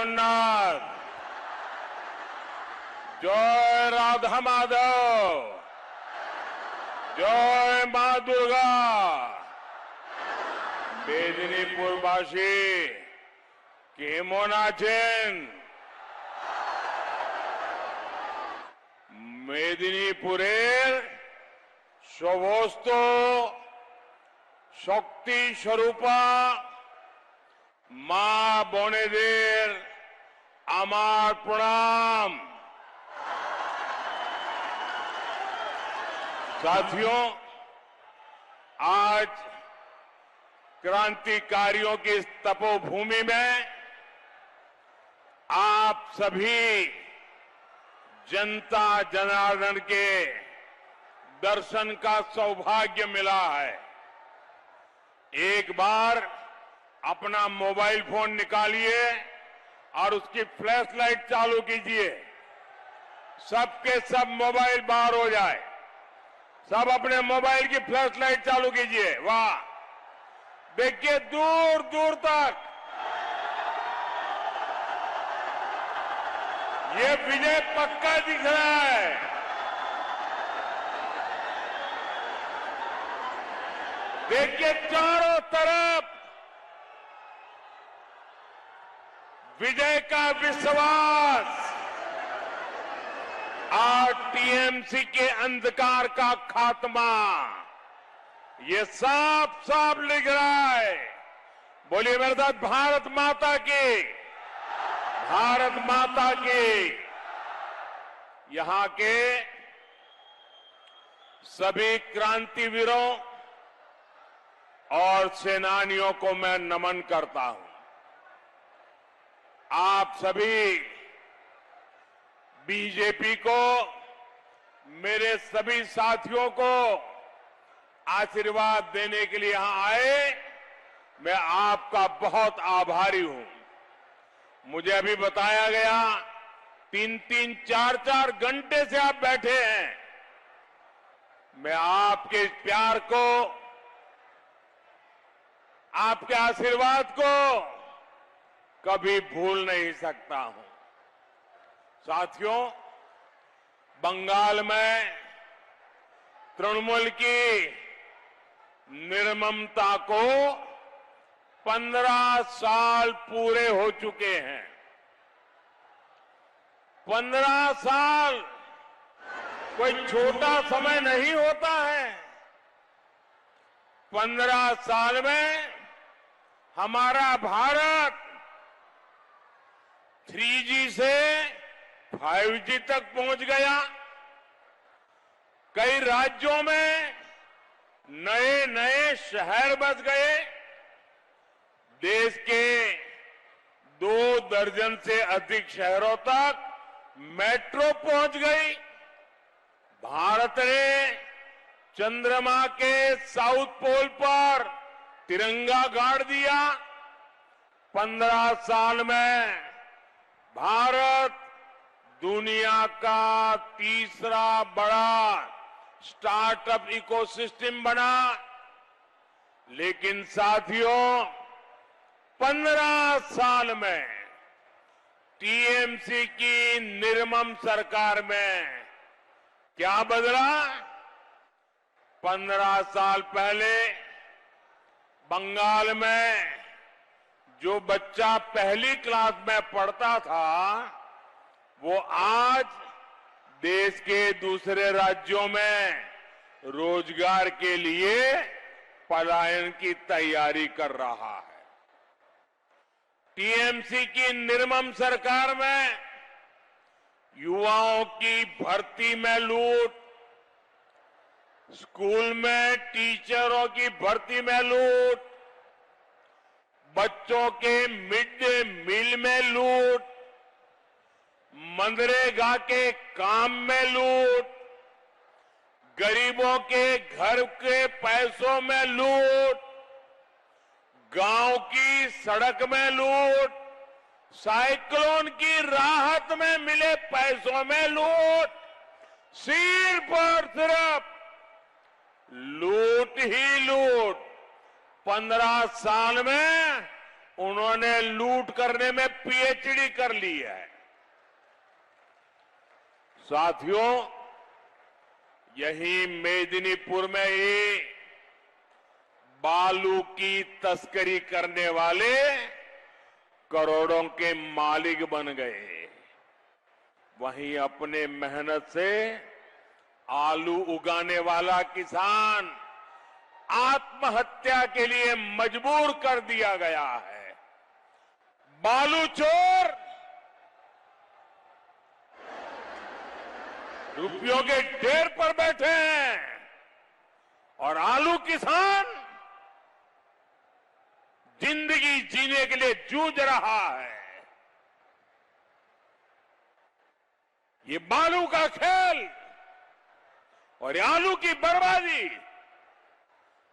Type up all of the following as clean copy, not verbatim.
जगन्नाथ, जय राधा माधव, जय मां दुर्गा। मेदिनीपुरवासी केमन आছেন? মেদিনীপুরের সমস্ত শক্তি স্বরূপা মা বোনেদের আমার প্রणाम। साथियों, आज क्रांतिकारियों की इस तपोभूमि में आप सभी जनता जनार्दन के दर्शन का सौभाग्य मिला है। एक बार अपना मोबाइल फोन निकालिए और उसकी फ्लैश लाइट चालू कीजिए। सबके सब मोबाइल बाहर हो जाए। सब अपने मोबाइल की फ्लैश लाइट चालू कीजिए। वाह, देखिए दूर दूर तक ये विजय पक्का दिख रहा है। देखिए चारों तरफ विजय का विश्वास और टीएमसी के अंधकार का खात्मा, ये साफ साफ लिख रहा है। बोलिए मेरे साथ, भारत माता की, भारत माता की। यहां के सभी क्रांतिवीरों और सेनानियों को मैं नमन करता हूं। आप सभी बीजेपी को, मेरे सभी साथियों को आशीर्वाद देने के लिए यहां आए, मैं आपका बहुत आभारी हूं। मुझे अभी बताया गया 3-3, 4-4 घंटे से आप बैठे हैं। मैं आपके इस प्यार को, आपके आशीर्वाद को कभी भूल नहीं सकता हूं। साथियों, बंगाल में तृणमूल की निर्ममता को 15 साल पूरे हो चुके हैं। 15 साल कोई छोटा समय नहीं होता है। 15 साल में हमारा भारत 3G से 5G तक पहुंच गया। कई राज्यों में नए नए शहर बस गए। देश के 2 दर्जन से अधिक शहरों तक मेट्रो पहुंच गई। भारत ने चंद्रमा के साउथ पोल पर तिरंगा गाड़ दिया। 15 साल में भारत दुनिया का तीसरा बड़ा स्टार्टअप इकोसिस्टम बना। लेकिन साथियों, 15 साल में टीएमसी की निर्मम सरकार में क्या बदला? 15 साल पहले बंगाल में जो बच्चा पहली क्लास में पढ़ता था, वो आज देश के दूसरे राज्यों में रोजगार के लिए पलायन की तैयारी कर रहा है। टीएमसी की निर्मम सरकार में युवाओं की भर्ती में लूट, स्कूल में टीचरों की भर्ती में लूट, बच्चों के मिड डे मील में लूट, मनरेगा के काम में लूट, गरीबों के घर के पैसों में लूट, गांव की सड़क में लूट, साइक्लोन की राहत में मिले पैसों में लूट, सिर्फ और सिर्फ लूट ही लूट। 15 साल में उन्होंने लूट करने में पीएचडी कर ली है। साथियों, यही मेदिनीपुर में ही बालू की तस्करी करने वाले करोड़ों के मालिक बन गए। वहीं अपने मेहनत से आलू उगाने वाला किसान आत्महत्या के लिए मजबूर कर दिया गया है। बालू चोर रुपयों के ढेर पर बैठे हैं और आलू किसान जिंदगी जीने के लिए जूझ रहा है। ये बालू का खेल और आलू की बर्बादी,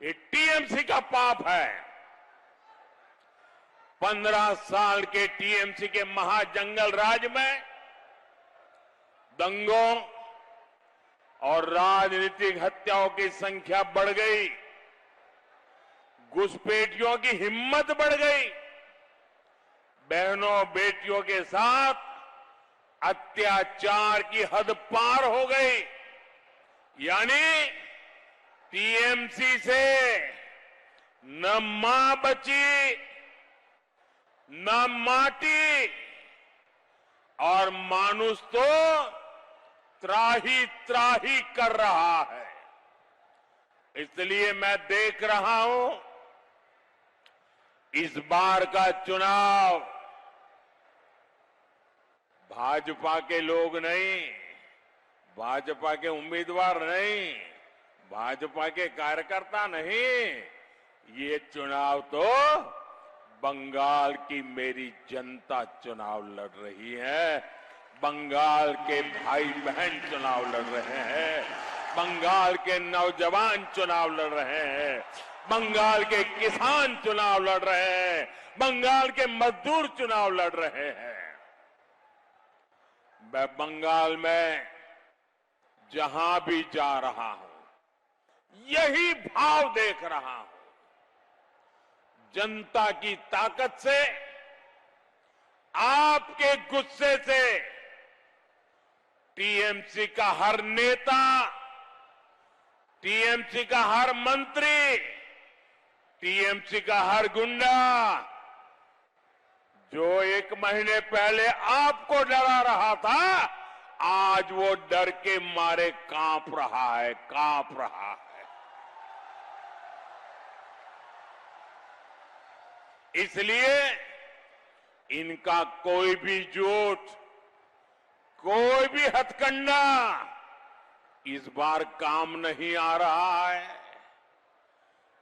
ये टीएमसी का पाप है। 15 साल के टीएमसी के महाजंगल राज में दंगों और राजनीतिक हत्याओं की संख्या बढ़ गई, घुसपैठियों की हिम्मत बढ़ गई, बहनों बेटियों के साथ अत्याचार की हद पार हो गई। यानी टीएमसी से न मां बची, न माटी, और मानुष तो त्राही त्राही कर रहा है। इसलिए मैं देख रहा हूं, इस बार का चुनाव भाजपा के लोग नहीं, भाजपा के उम्मीदवार नहीं, भाजपा के कार्यकर्ता नहीं, ये चुनाव तो बंगाल की मेरी जनता चुनाव लड़ रही है। बंगाल के भाई बहन चुनाव लड़ रहे हैं, बंगाल के नौजवान चुनाव लड़ रहे हैं, बंगाल के किसान चुनाव लड़ रहे हैं, बंगाल के मजदूर चुनाव लड़ रहे हैं। मैं बंगाल में जहां भी जा रहा हूं, यही भाव देख रहा हूं। जनता की ताकत से, आपके गुस्से से टीएमसी का हर नेता, टीएमसी का हर मंत्री, टीएमसी का हर गुंडा, जो 1 महीने पहले आपको डरा रहा था, आज वो डर के मारे कांप रहा है, कांप रहा है। इसलिए इनका कोई भी झूठ, कोई भी हथकंडा इस बार काम नहीं आ रहा है।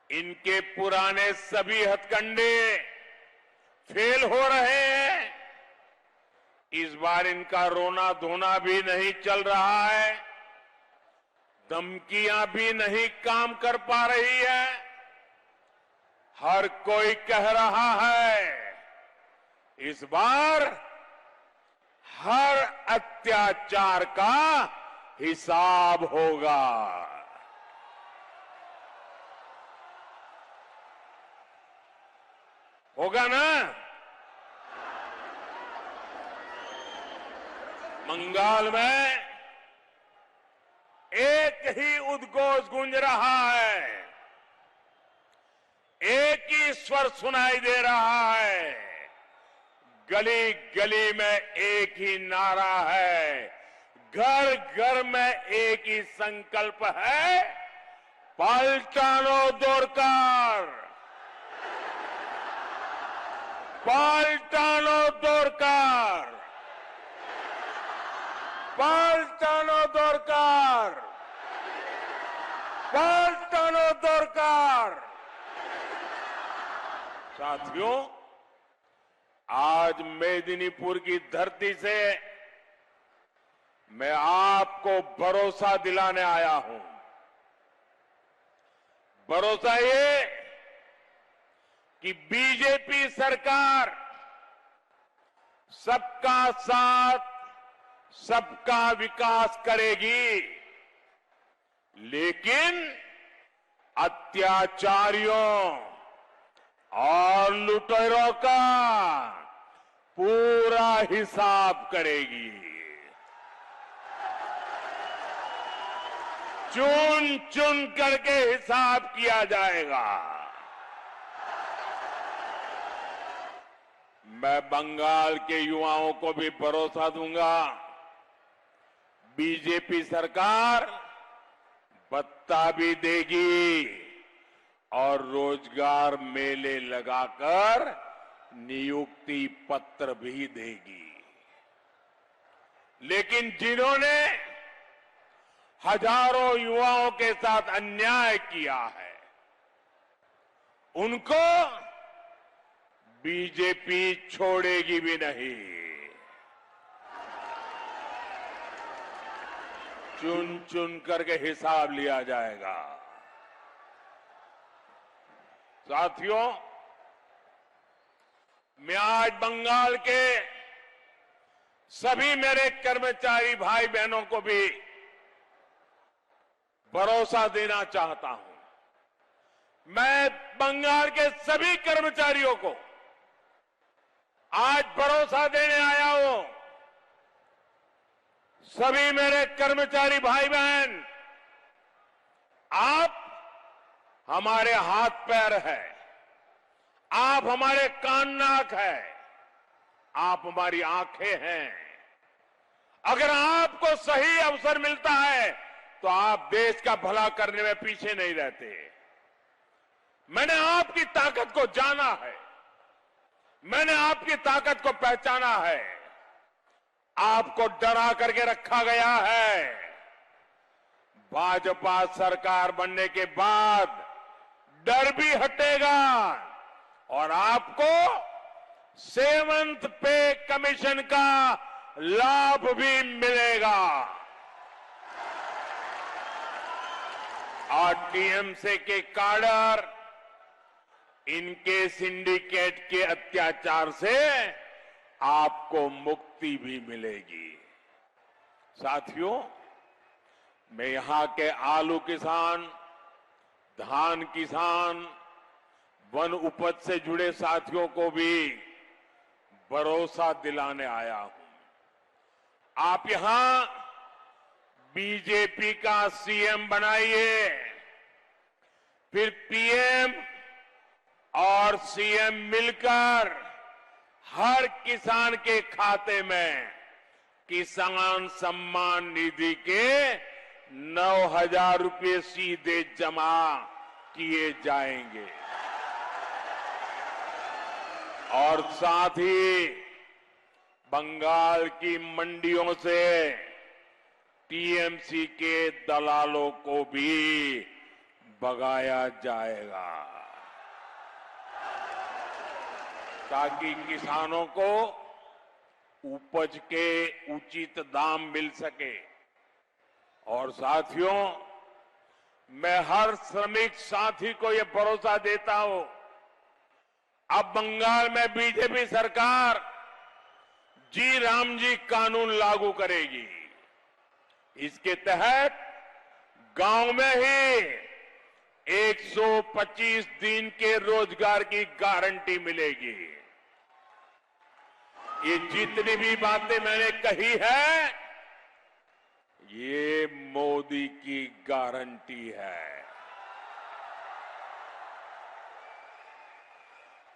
इनके पुराने सभी हथकंडे फेल हो रहे हैं। इस बार इनका रोना धोना भी नहीं चल रहा है, धमकियां भी नहीं काम कर पा रही है। हर कोई कह रहा है, इस बार हर अत्याचार का हिसाब होगा। होगा ना? बंगाल में एक ही उद्घोष गूंज रहा है, एक ही स्वर सुनाई दे रहा है। गली गली में एक ही नारा है, घर घर में एक ही संकल्प है, पलटानो दोरकार, पलटानो दोरकार, पलटानो दोरकार, पलटानो दोरकार। साथियों, आज मेदिनीपुर की धरती से मैं आपको भरोसा दिलाने आया हूं। भरोसा ये कि बीजेपी सरकार सबका साथ, सबका विकास करेगी, लेकिन अत्याचारियों, और लुटेरों का पूरा हिसाब करेगी। चुन चुन करके हिसाब किया जाएगा। मैं बंगाल के युवाओं को भी भरोसा दूंगा, बीजेपी सरकार भत्ता भी देगी और रोजगार मेले लगाकर नियुक्ति पत्र भी देगी। लेकिन जिन्होंने हजारों युवाओं के साथ अन्याय किया है, उनको बीजेपी छोड़ेगी भी नहीं। चुन चुन करके हिसाब लिया जाएगा। साथियों, मैं आज बंगाल के सभी मेरे कर्मचारी भाई बहनों को भी भरोसा देना चाहता हूं। मैं बंगाल के सभी कर्मचारियों को आज भरोसा देने आया हूं। सभी मेरे कर्मचारी भाई बहन, आप हमारे हाथ पैर है, आप हमारे कान नाक है, आप हमारी आंखें हैं। अगर आपको सही अवसर मिलता है तो आप देश का भला करने में पीछे नहीं रहते। मैंने आपकी ताकत को जाना है, मैंने आपकी ताकत को पहचाना है। आपको डरा करके रखा गया है। भाजपा सरकार बनने के बाद डर भी हटेगा और आपको 7th पे कमीशन का लाभ भी मिलेगा। और टीएमसी के काडर, इनके सिंडिकेट के अत्याचार से आपको मुक्ति भी मिलेगी। साथियों, मैं यहां के आलू किसान, धान किसान, वन उपज से जुड़े साथियों को भी भरोसा दिलाने आया हूं। आप यहां बीजेपी का सीएम बनाइए, फिर पीएम और सीएम मिलकर हर किसान के खाते में किसान सम्मान निधि के 9,000 रुपये सीधे जमा किए जाएंगे। और साथ ही बंगाल की मंडियों से टीएमसी के दलालों को भी भगाया जाएगा, ताकि किसानों को उपज के उचित दाम मिल सके। और साथियों, मैं हर श्रमिक साथी को यह भरोसा देता हूं, अब बंगाल में बीजेपी सरकार जी राम जी कानून लागू करेगी। इसके तहत गांव में ही 125 दिन के रोजगार की गारंटी मिलेगी। ये जितनी भी बातें मैंने कही है, ये मोदी की गारंटी है।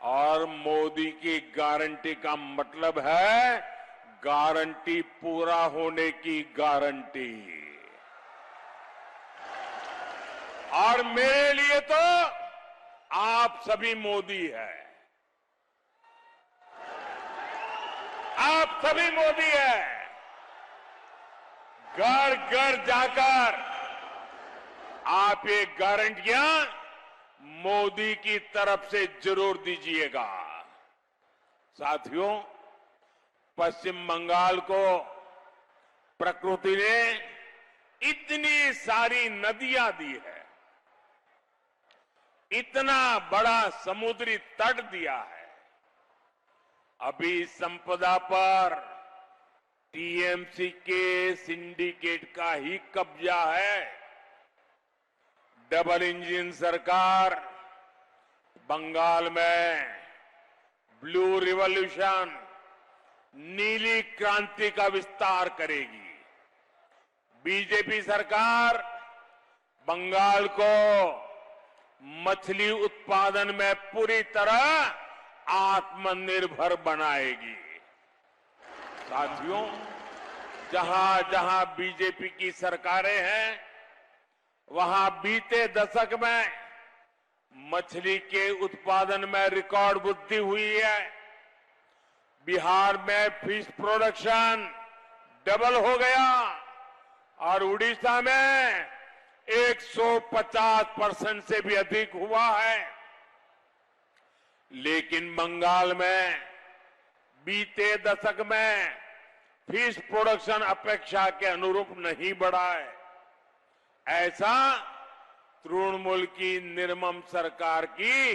और मोदी की गारंटी का मतलब है गारंटी पूरा होने की गारंटी। और मेरे लिए तो आप सभी मोदी है, आप सभी मोदी है। घर घर जाकर आप ये गारंटियां मोदी की तरफ से जरूर दीजिएगा। साथियों, पश्चिम बंगाल को प्रकृति ने इतनी सारी नदियां दी है, इतना बड़ा समुद्री तट दिया है। अभी संपदा पर टीएमसी के सिंडिकेट का ही कब्जा है। डबल इंजन सरकार बंगाल में ब्लू रिवॉल्यूशन, नीली क्रांति का विस्तार करेगी। बीजेपी सरकार बंगाल को मछली उत्पादन में पूरी तरह आत्मनिर्भर बनाएगी। साथियों, जहां जहां बीजेपी की सरकारें हैं, वहां बीते दशक में मछली के उत्पादन में रिकॉर्ड वृद्धि हुई है। बिहार में फिश प्रोडक्शन डबल हो गया और उड़ीसा में 150% से भी अधिक हुआ है। लेकिन बंगाल में बीते दशक में फिश प्रोडक्शन अपेक्षा के अनुरूप नहीं बढ़ा है। ऐसा तृणमूल की निर्मम सरकार की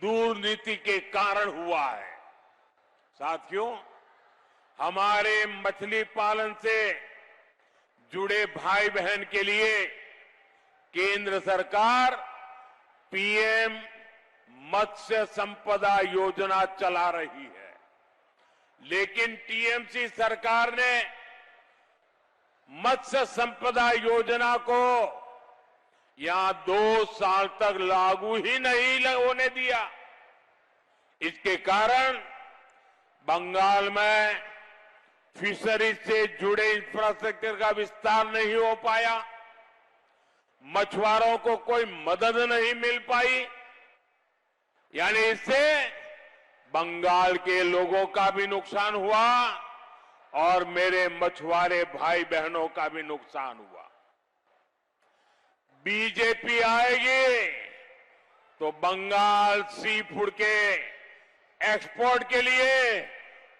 दूरनीति के कारण हुआ है। साथियों, हमारे मछली पालन से जुड़े भाई बहन के लिए केंद्र सरकार पीएम मत्स्य संपदा योजना चला रही है। लेकिन टीएमसी सरकार ने मत्स्य संपदा योजना को यहां 2 साल तक लागू ही नहीं होने दिया। इसके कारण बंगाल में फिशरीज से जुड़े इंफ्रास्ट्रक्चर का विस्तार नहीं हो पाया, मछुआरों को कोई मदद नहीं मिल पाई। यानी इससे बंगाल के लोगों का भी नुकसान हुआ और मेरे मछुआरे भाई बहनों का भी नुकसान हुआ। बीजेपी आएगी तो बंगाल सी फूड के एक्सपोर्ट के लिए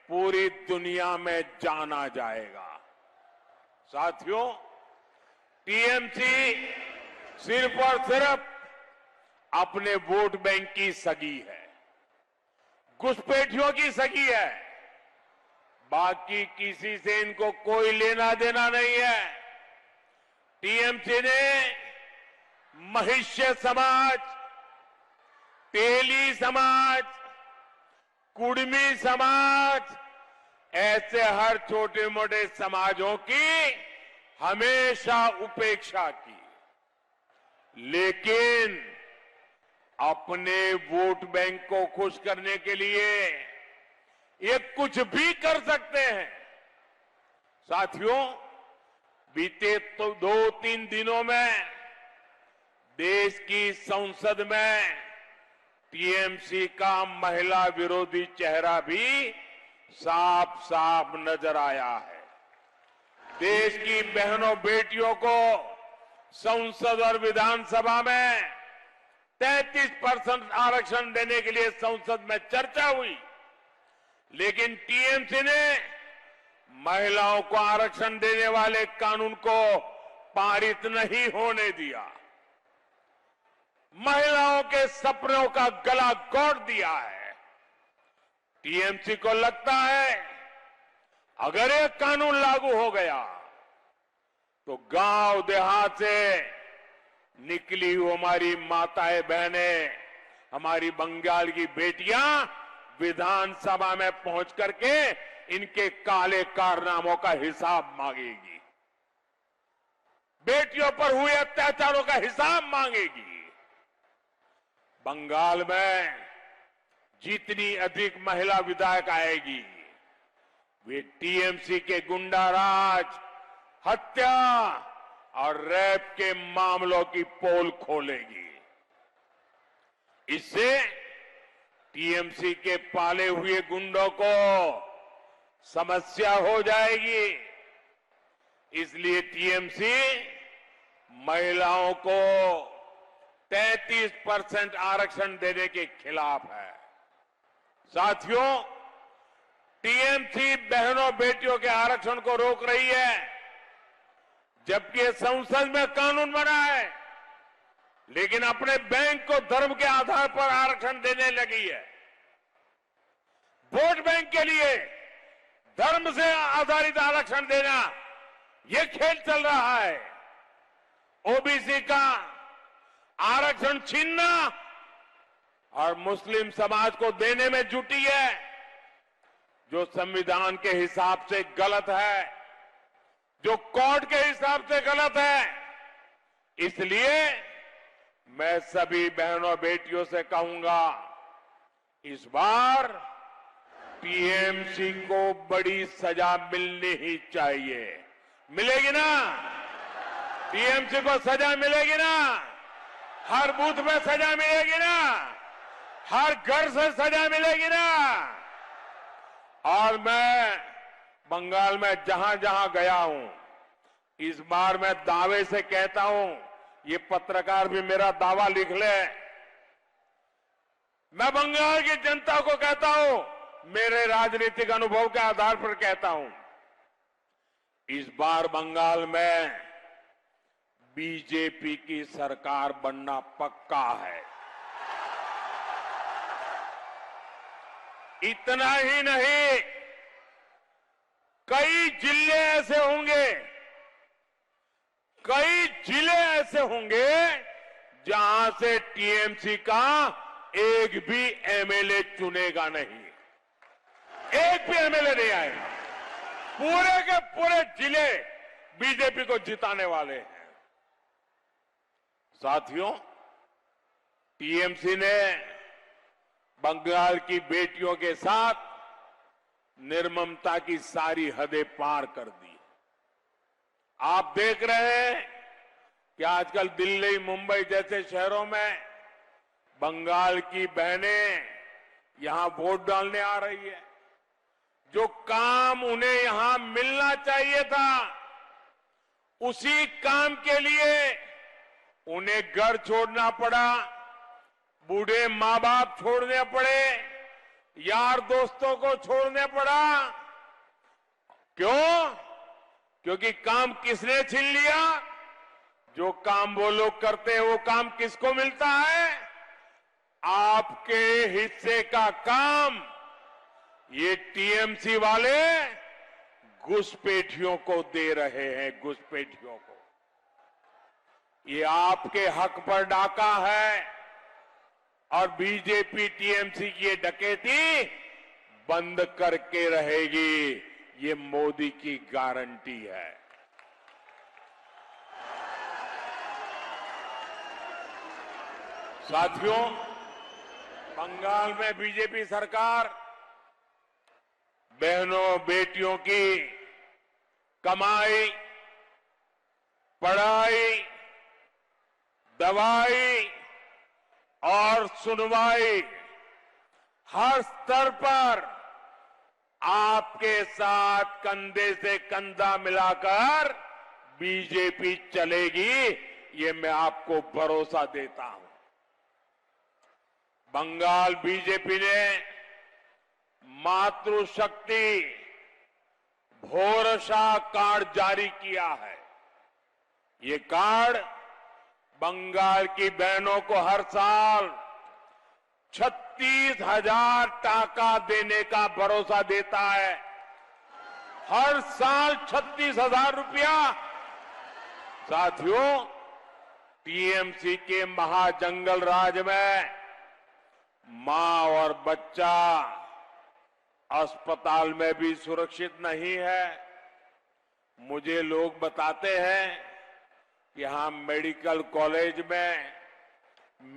पूरी दुनिया में जाना जाएगा। साथियों, टीएमसी सिर्फ और सिर्फ अपने वोट बैंक की सगी है, घुसपैठियों की सगी है। बाकी किसी से इनको कोई लेना देना नहीं है। टीएमसी ने महिष्य समाज, तेली समाज, कुड़मी समाज, ऐसे हर छोटे मोटे समाजों की हमेशा उपेक्षा की। लेकिन अपने वोट बैंक को खुश करने के लिए ये कुछ भी कर सकते हैं। साथियों, बीते तो 2-3 दिनों में देश की संसद में टीएमसी का महिला विरोधी चेहरा भी साफ साफ नजर आया है। देश की बहनों बेटियों को संसद और विधानसभा में 33% आरक्षण देने के लिए संसद में चर्चा हुई, लेकिन टीएमसी ने महिलाओं को आरक्षण देने वाले कानून को पारित नहीं होने दिया। महिलाओं के सपनों का गला घोट दिया है। टीएमसी को लगता है अगर ये कानून लागू हो गया तो गांव देहात से निकली हुई हमारी माताएं बहनें, हमारी बंगाल की बेटियां विधानसभा में पहुंच करके इनके काले कारनामों का हिसाब मांगेगी, बेटियों पर हुए अत्याचारों का हिसाब मांगेगी। बंगाल में जितनी अधिक महिला विधायक आएगी, वे टीएमसी के गुंडाराज, हत्या और रेप के मामलों की पोल खोलेगी। इससे टीएमसी के पाले हुए गुंडों को समस्या हो जाएगी। इसलिए टीएमसी महिलाओं को 33% आरक्षण देने के खिलाफ है। साथियों, टीएमसी बहनों बेटियों के आरक्षण को रोक रही है, जबकि संसद में कानून बना है, लेकिन अपने बैंक को धर्म के आधार पर आरक्षण देने लगी है। वोट बैंक के लिए धर्म से आधारित आरक्षण देना, यह खेल चल रहा है। ओबीसी का आरक्षण छीनना, और मुस्लिम समाज को देने में जुटी है, जो संविधान के हिसाब से गलत है, जो कोर्ट के हिसाब से गलत है। इसलिए मैं सभी बहनों बेटियों से कहूंगा, इस बार टीएमसी को बड़ी सजा मिलनी ही चाहिए। मिलेगी ना? टीएमसी को सजा मिलेगी ना? हर बूथ में सजा मिलेगी ना? हर घर से सजा मिलेगी ना? और मैं बंगाल में जहां जहां गया हूं, इस बार मैं दावे से कहता हूं, ये पत्रकार भी मेरा दावा लिख ले, मैं बंगाल की जनता को कहता हूं, मेरे राजनीतिक अनुभव के आधार पर कहता हूं, इस बार बंगाल में बीजेपी की सरकार बनना पक्का है। इतना ही नहीं, कई जिले ऐसे होंगे, कई जिले ऐसे होंगे जहां से टीएमसी का एक भी एमएलए चुनेगा नहीं, एक भी एमएलए नहीं आएगा। पूरे के पूरे जिले बीजेपी को जिताने वाले हैं। साथियों, टीएमसी ने बंगाल की बेटियों के साथ निर्ममता की सारी हदें पार कर दी। आप देख रहे हैं कि आजकल दिल्ली, मुंबई जैसे शहरों में बंगाल की बहनें यहां वोट डालने आ रही है। जो काम उन्हें यहां मिलना चाहिए था, उसी काम के लिए उन्हें घर छोड़ना पड़ा, बूढ़े माँ बाप छोड़ने पड़े, यार दोस्तों को छोड़ने पड़ा। क्यों? क्योंकि काम किसने छीन लिया? जो काम वो लोग करते हैं, वो काम किसको मिलता है? आपके हिस्से का काम ये टीएमसी वाले घुसपैठियों को दे रहे हैं, घुसपैठियों को। ये आपके हक पर डाका है और बीजेपी टीएमसी की ये डकैती बंद करके रहेगी, ये मोदी की गारंटी है। साथियों, बंगाल में बीजेपी सरकार बहनों बेटियों की कमाई, पढ़ाई, दवाई और सुनवाई हर स्तर पर आपके साथ कंधे से कंधा मिलाकर बीजेपी चलेगी, ये मैं आपको भरोसा देता हूं। बंगाल बीजेपी ने मातृशक्ति भरोसा कार्ड जारी किया है। ये कार्ड बंगाल की बहनों को हर साल 36,000 टाका देने का भरोसा देता है। हर साल 36,000 रुपया। साथियों, टीएमसी के महाजंगल राज में मां और बच्चा अस्पताल में भी सुरक्षित नहीं है। मुझे लोग बताते हैं कि यहां मेडिकल कॉलेज में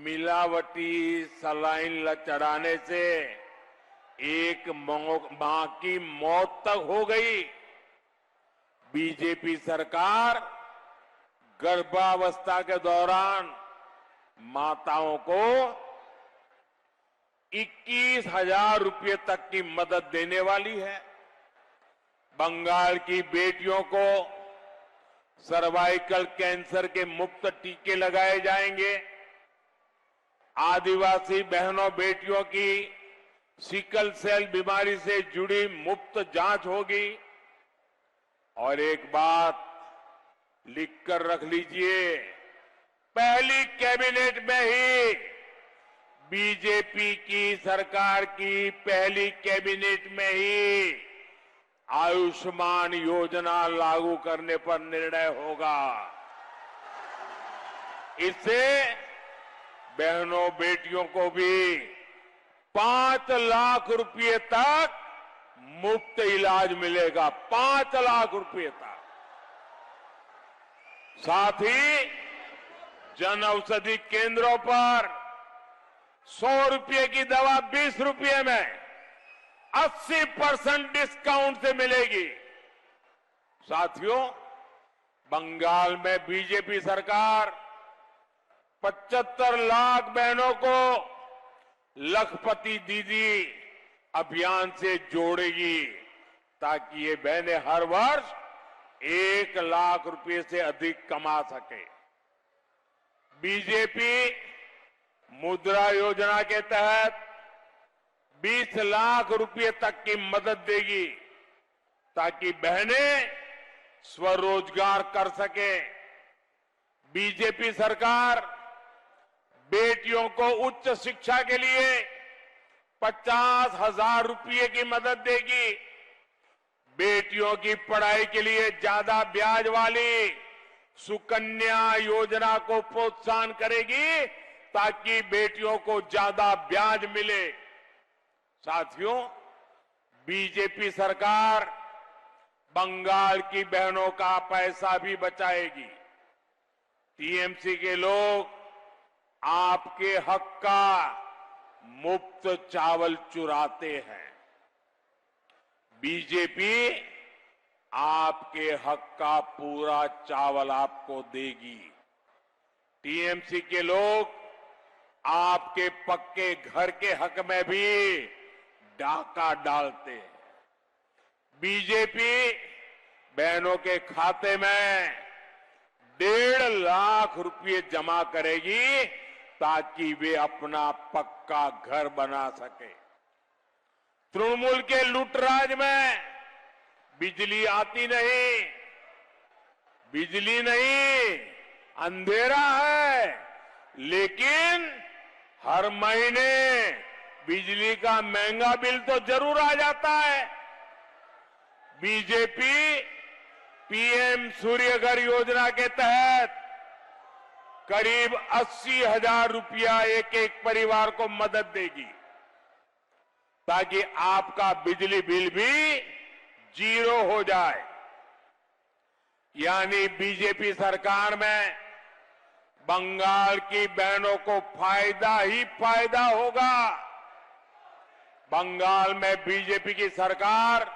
मिलावटी सलाइन चढ़ाने से एक मां की मौत तक हो गई। बीजेपी सरकार गर्भावस्था के दौरान माताओं को 21,000 रुपये तक की मदद देने वाली है। बंगाल की बेटियों को सर्वाइकल कैंसर के मुफ्त टीके लगाए जाएंगे। आदिवासी बहनों बेटियों की सिकल सेल बीमारी से जुड़ी मुफ्त जांच होगी। और एक बात लिखकर रख लीजिए, पहली कैबिनेट में ही बीजेपी की सरकार की पहली कैबिनेट में ही आयुष्मान योजना लागू करने पर निर्णय होगा। इससे बहनों बेटियों को भी 5 लाख रुपए तक मुफ्त इलाज मिलेगा। 5 लाख रुपए तक। साथ ही जन औषधि केंद्रों पर 100 रुपए की दवा 20 रुपए में 80% डिस्काउंट से मिलेगी। साथियों, बंगाल में बीजेपी सरकार 75 लाख बहनों को लखपति दीदी अभियान से जोड़ेगी, ताकि ये बहनें हर वर्ष 1 लाख रुपए से अधिक कमा सके। बीजेपी मुद्रा योजना के तहत 20 लाख रुपए तक की मदद देगी, ताकि बहनें स्वरोजगार कर सके। बीजेपी सरकार बेटियों को उच्च शिक्षा के लिए 50,000 रुपए की मदद देगी। बेटियों की पढ़ाई के लिए ज्यादा ब्याज वाली सुकन्या योजना को प्रोत्साहन करेगी, ताकि बेटियों को ज्यादा ब्याज मिले। साथियों, बीजेपी सरकार बंगाल की बहनों का पैसा भी बचाएगी। टीएमसी के लोग आपके हक का मुफ्त चावल चुराते हैं। बीजेपी आपके हक का पूरा चावल आपको देगी। टीएमसी के लोग आपके पक्के घर के हक में भी डाका डालते हैं। बीजेपी बहनों के खाते में 1.5 लाख रुपए जमा करेगी, ताकि वे अपना पक्का घर बना सके। तृणमूल के लूटराज में बिजली आती नहीं, बिजली नहीं, अंधेरा है, लेकिन हर महीने बिजली का महंगा बिल तो जरूर आ जाता है। बीजेपी पीएम सूर्यघर योजना के तहत करीब 80,000 रुपया एक परिवार को मदद देगी, ताकि आपका बिजली बिल भी 0 हो जाए। यानी बीजेपी सरकार में बंगाल की बहनों को फायदा ही फायदा होगा। बंगाल में बीजेपी की सरकार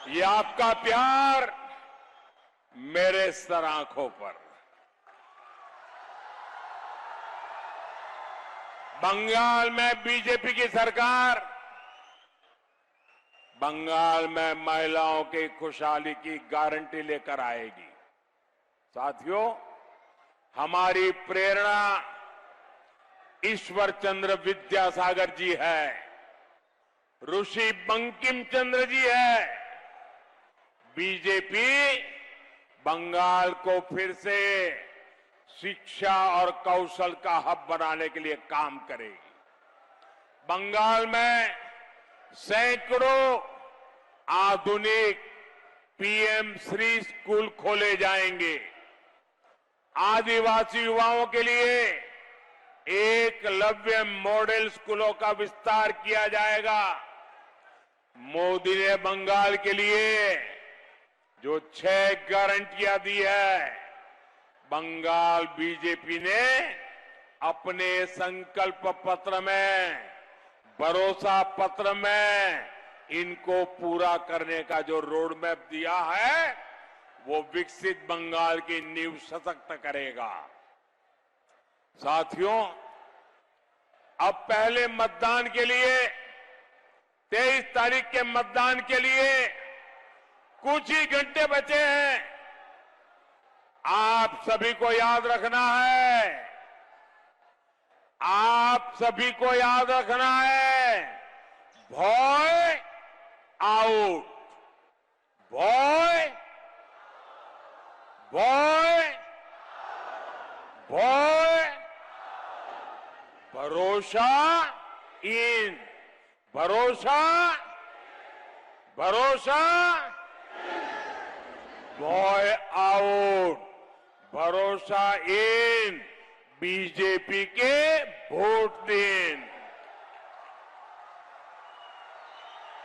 ये आपका प्यार मेरे सर आंखों पर। बंगाल में बीजेपी की सरकार बंगाल में महिलाओं की खुशहाली की गारंटी लेकर आएगी। साथियों, हमारी प्रेरणा ईश्वर चंद्र विद्यासागर जी है, ऋषि बंकिम चंद्र जी है। बीजेपी बंगाल को फिर से शिक्षा और कौशल का हब बनाने के लिए काम करेगी। बंगाल में सैकड़ों आधुनिक पीएम श्री स्कूल खोले जाएंगे। आदिवासी युवाओं के लिए एकलव्य मॉडल स्कूलों का विस्तार किया जाएगा। मोदी ने बंगाल के लिए जो 6 गारंटियां दी है, बंगाल बीजेपी ने अपने संकल्प पत्र में, भरोसा पत्र में इनको पूरा करने का जो रोड मैप दिया है, वो विकसित बंगाल की नींव सशक्त करेगा। साथियों, अब पहले मतदान के लिए 23 तारीख के मतदान के लिए कुछ ही घंटे बचे हैं। आप सभी को याद रखना है, आप सभी को याद रखना है, भॉय आउट, भॉय, भॉय, भॉय, भरोसा इन, भरोसा, भरोसा, भॉय आउट, भरोसा इन, बीजेपी के वोट दिन।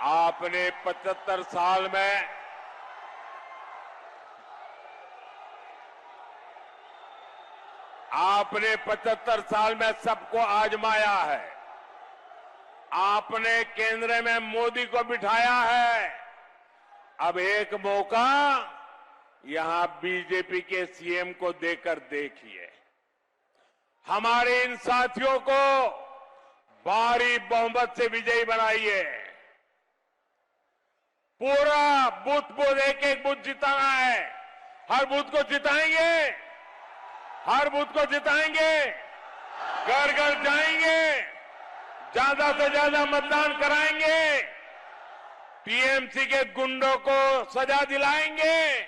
आपने 75 साल में सबको आजमाया है। आपने केंद्र में मोदी को बिठाया है। अब एक मौका यहां बीजेपी के सीएम को देकर देखिए। हमारे इन साथियों को भारी बहुमत से विजयी बनाइए। पूरा बूथ एक बूथ जिताना है। हर बूथ को जिताएंगे, हर बूथ को जिताएंगे, घर घर जाएंगे, ज्यादा से ज्यादा मतदान कराएंगे, टीएमसी के गुंडों को सजा दिलाएंगे,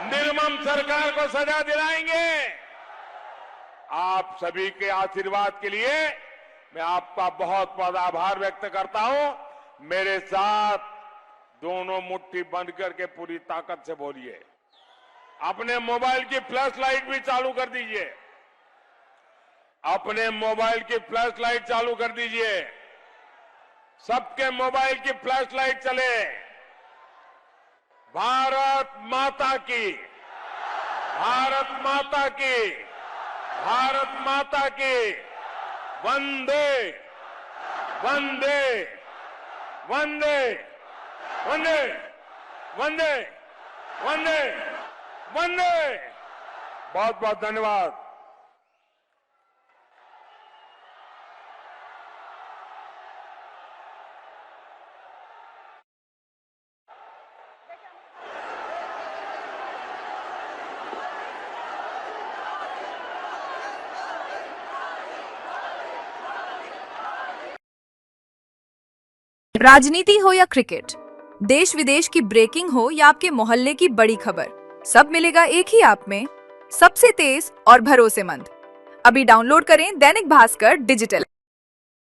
निर्मम सरकार को सजा दिलाएंगे। आप सभी के आशीर्वाद के लिए मैं आपका बहुत बहुत आभार व्यक्त करता हूं। मेरे साथ दोनों मुट्ठी बंद करके पूरी ताकत से बोलिए। अपने मोबाइल की फ्लैश लाइट भी चालू कर दीजिए। अपने मोबाइल की फ्लैश लाइट चालू कर दीजिए। सबके मोबाइल की फ्लैश लाइट चले। भारत माता की, भारत माता की, भारत माता की, वंदे वंदे वंदे वंदे वंदे वंदे वंदे। बहुत बहुत धन्यवाद। राजनीति हो या क्रिकेट, देश विदेश की ब्रेकिंग हो या आपके मोहल्ले की बड़ी खबर, सब मिलेगा एक ही ऐप में, सबसे तेज और भरोसेमंद। अभी डाउनलोड करें दैनिक भास्कर डिजिटल।